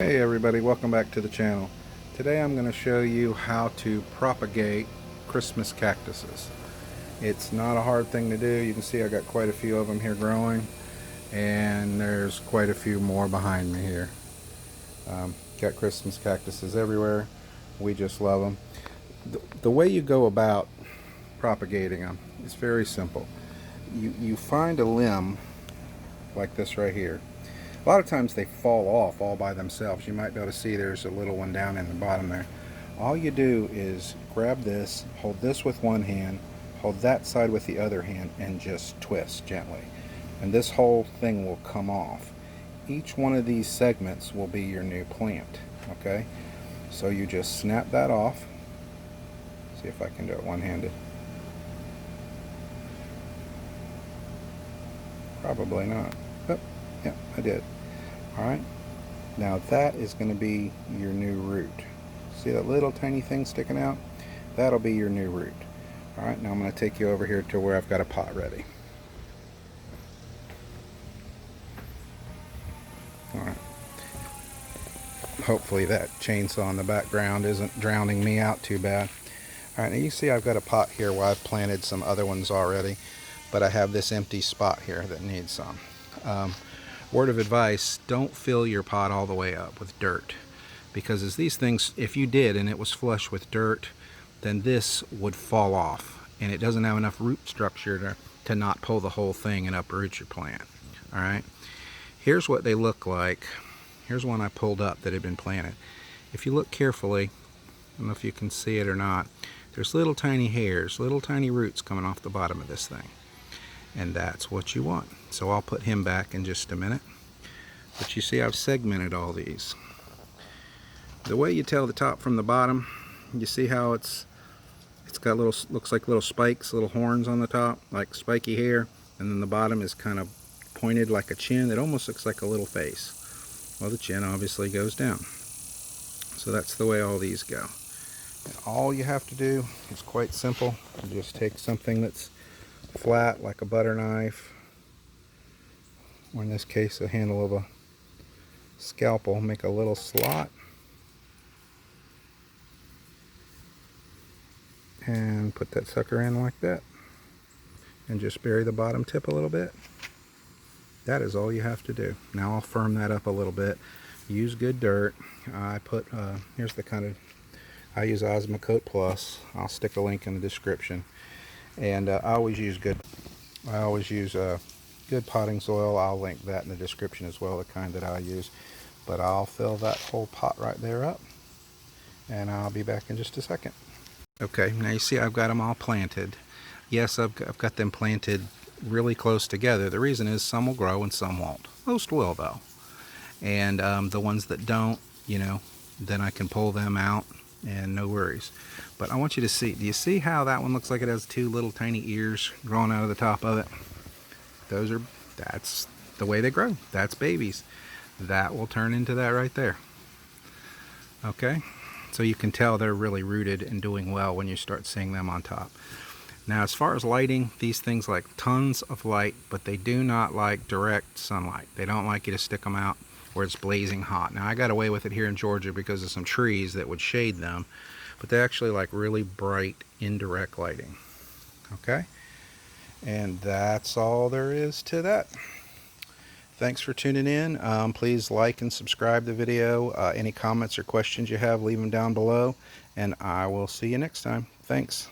Hey everybody, welcome back to the channel. Today I'm going to show you how to propagate Christmas cactuses. It's not a hard thing to do. You can see I got quite a few of them here growing, and there's quite a few more behind me here. Got Christmas cactuses everywhere. We just love them. The way you go about propagating them is very simple. You find a limb like this right here. A lot of times they fall off all by themselves. You might be able to see there's a little one down in the bottom there. All you do is grab this, hold this with one hand, hold that side with the other hand, and just twist gently. And this whole thing will come off. Each one of these segments will be your new plant. Okay? So you just snap that off. See if I can do it one-handed. Probably not. Oh, yeah, I did. Alright, now that is going to be your new root. See that little tiny thing sticking out? That'll be your new root. Alright, now I'm going to take you over here to where I've got a pot ready. Alright. Hopefully that chainsaw in the background isn't drowning me out too bad. Alright, now you see I've got a pot here where I've planted some other ones already, but I have this empty spot here that needs some. Word of advice, don't fill your pot all the way up with dirt, because as these things, if you did and it was flush with dirt, then this would fall off, and it doesn't have enough root structure to not pull the whole thing and uproot your plant. Alright, here's what they look like. Here's one I pulled up that had been planted. If you look carefully, I don't know if you can see it or not, there's little tiny hairs, little tiny roots coming off the bottom of this thing. And that's what you want. So I'll put him back in just a minute. But you see I've segmented all these. The way you tell the top from the bottom, you see how it's got little, looks like little spikes, little horns on the top, like spiky hair, and then the bottom is kind of pointed like a chin. It almost looks like a little face. Well, the chin obviously goes down. So that's the way all these go. And all you have to do is quite simple. You just take something that's flat like a butter knife, or in this case the handle of a scalpel, make a little slot and put that sucker in like that, and just bury the bottom tip a little bit. That is all you have to do. Now I'll firm that up a little bit. Use good dirt. I put here's the kind of, I use Osmocote Plus. I'll stick a link in the description. And I always use good potting soil. I'll link that in the description as well, the kind that I use. But I'll fill that whole pot right there up, and I'll be back in just a second. Okay, now you see I've got them all planted. Yes, I've got them planted really close together. The reason is some will grow and some won't. Most will though. And the ones that don't, you know, then I can pull them out and no worries. But I want you to see, do you see how that one looks like it has two little tiny ears growing out of the top of it? That's the way they grow. That's babies. That will turn into that right there. Okay, so you can tell they're really rooted and doing well when you start seeing them on top. Now as far as lighting, these things like tons of light, but they do not like direct sunlight. They don't like you to stick them out where it's blazing hot. Now I got away with it here in Georgia because of some trees that would shade them, but they actually like really bright indirect lighting. Okay, and that's all there is to that. Thanks for tuning in. Please like and subscribe the video. Any comments or questions you have, leave them down below, and I will see you next time. Thanks.